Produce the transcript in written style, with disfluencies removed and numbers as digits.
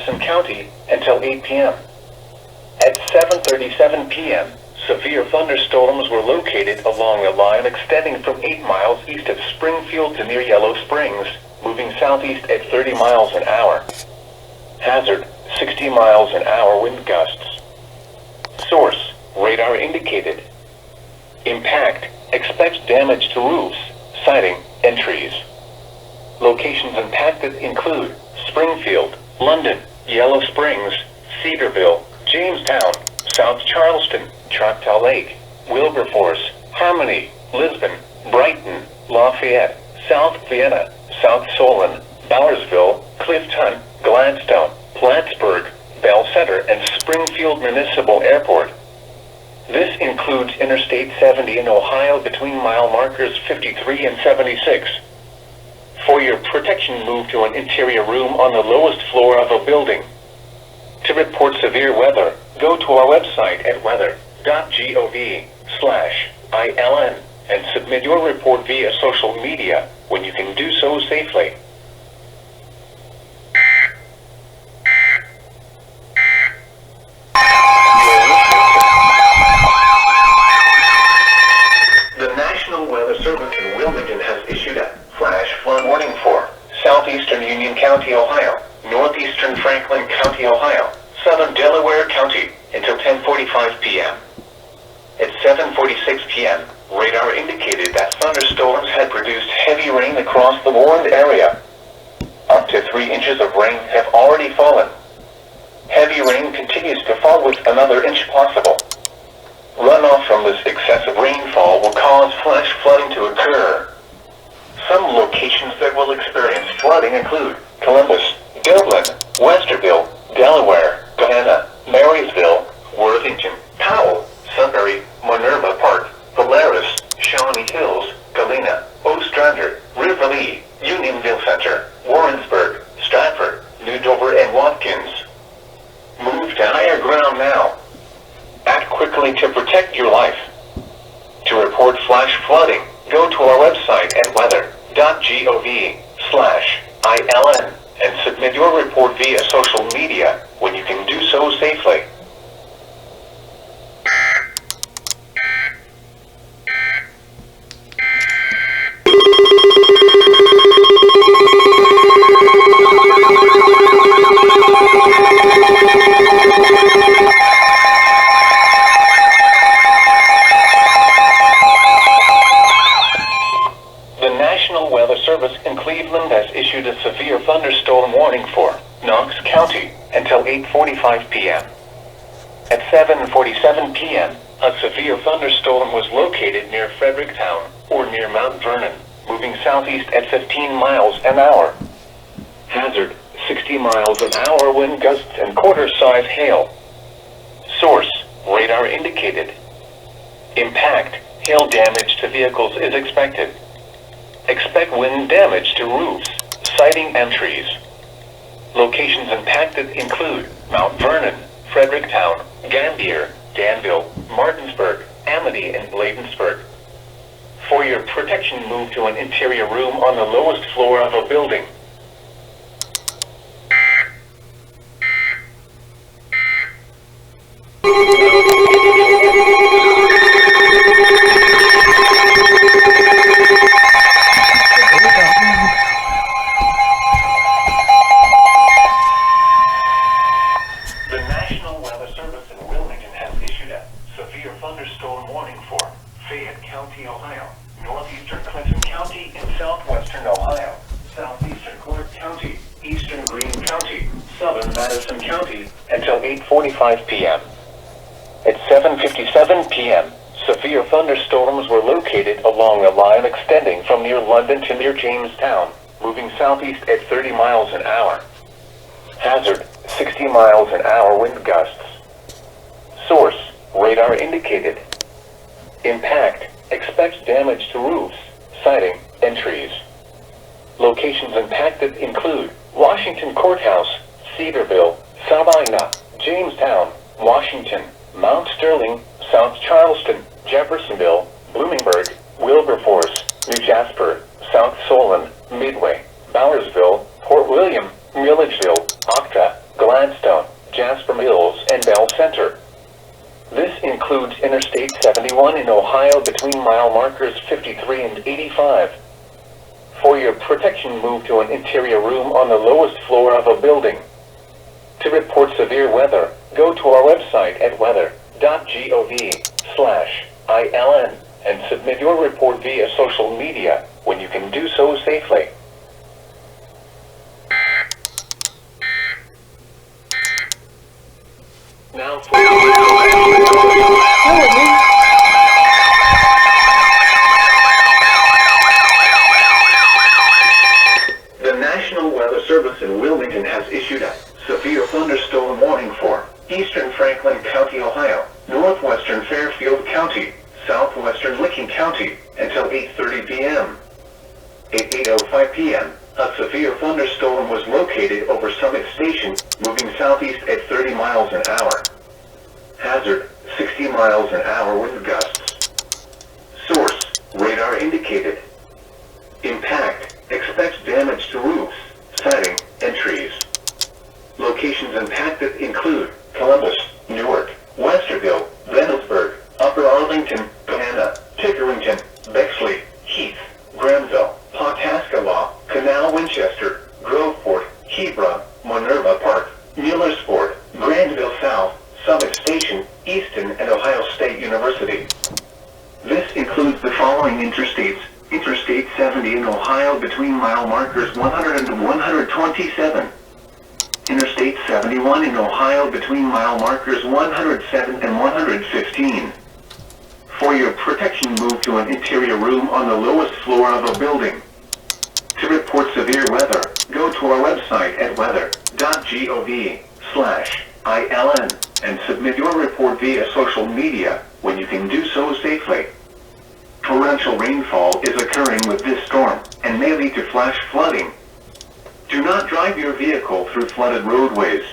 Madison County until 8 p.m. At 7:37 p.m., severe thunderstorms were located along a line extending from 8 miles east of Springfield to near Yellow Springs, moving southeast at 30 miles an hour. Hazard, 60 miles an hour wind gusts. Source, radar indicated. Impact, expect damage to roofs, siding, and trees. Locations impacted include Springfield, London, Yellow Springs, Cedarville, Jamestown, South Charleston, Choctaw Lake, Wilberforce, Harmony, Lisbon, Brighton, Lafayette, South Vienna, South Solon, Bowersville, Clifton, Gladstone, Plattsburgh, Bell Center, and Springfield Municipal Airport. This includes Interstate 70 in Ohio between mile markers 53 and 76. For your protection, move to an interior room on the lowest floor of a building. To report severe weather, go to our website at weather.gov/ILN and submit your report via social media when you can do so safely. The National Weather Service in Wilmington has issued a flash flood warning for southeastern Union County, Ohio, northeastern Franklin County, Ohio, southern Delaware County until 10:45 p.m. At 7:46 p.m., radar indicated that thunderstorms had produced heavy rain across the warned area. Up to 3 inches of rain have already fallen. Heavy rain continues to fall with another inch possible. Runoff from this excessive rainfall will cause flash flooding to occur. Some locations that will experience flooding include Columbus, Dublin, Westerville, Delaware, Gahanna, Marysville, Worthington, Powell, Sunbury, Minerva Park, Polaris, Shawnee Hills, Galena, Ostrander, Riverlea, Unionville Center, Warrensburg, Stratford, New Dover, and Watkins. Move to higher ground now. Act quickly to protect your life. To report flash flooding, go to our website at weather.gov/ILN and submit your report via social media when you can do so safely. In Cleveland has issued a severe thunderstorm warning for Knox County until 8:45 p.m. At 7:47 p.m., a severe thunderstorm was located near Fredericktown or near Mount Vernon, moving southeast at 15 miles an hour. Hazard, 60 miles an hour wind gusts and quarter-size hail. Source, radar indicated. Impact, hail damage to vehicles is expected. Expect wind damage to roofs, siding, and trees. Locations impacted include Mount Vernon, Fredericktown, Gambier, Danville, Martinsburg, Amity, and Bladensburg. For your protection, move to an interior room on the lowest floor of a building. Thunderstorm warning for Fayette County, Ohio, northeastern Clinton County, and southwestern Ohio, southeastern Clark County, eastern Greene County, southern Madison County, until 8:45 p.m. At 7:57 p.m., severe thunderstorms were located along a line extending from near London to near Jamestown, moving southeast at 30 miles an hour. Hazard, 60 miles an hour wind gusts. Source, radar indicated. Impact, expect damage to roofs, siding, and trees. Locations impacted include Washington Courthouse, Cedarville, Sabina, Jamestown, Washington, Mount Sterling, South Charleston, Jeffersonville, Bloomingburg, Wilberforce, New Jasper, South Solon, Midway, Bowersville, Port William, Milledgeville, Octa, Gladstone, Jasper Mills, and Bell Center. This includes Interstate 71 in Ohio between mile markers 53 and 85. For your protection, move to an interior room on the lowest floor of a building. To report severe weather, go to our website at weather.gov/ILN and submit your report via social media when you can do so safely. Now for the National Weather Service in Wilmington has issued a severe thunderstorm warning for eastern Franklin County, Ohio, northwestern Fairfield County, southwestern Licking County, until 8:30 p.m. At 8:05 p.m., a severe thunderstorm was located over Summit Station, moving southeast at 30 miles an hour. Hazard, 60 miles an hour with gusts. Source, radar indicated. Impact, expects damage to roofs, siding, and trees. Locations impacted include Columbus, Newark, Westerville, Reynoldsburg, Upper Arlington, Banana, Pickerington, Bexley, Heath, Granville, Pawhuska, Canal Winchester, Groveport, Hebron, Minerva Park, Millersport, Grandville South, Summit Station, Easton, and Ohio State University. This includes the following interstates: Interstate 70 in Ohio between mile markers 100 and 127. Interstate 71 in Ohio between mile markers 107 and 115. For your protection, move to an interior room on the lowest floor of a building. To report severe weather, go to our website at weather.gov/ILN and submit your report via social media when you can do so safely. Torrential rainfall is occurring with this storm and may lead to flash flooding. Do not drive your vehicle through flooded roadways.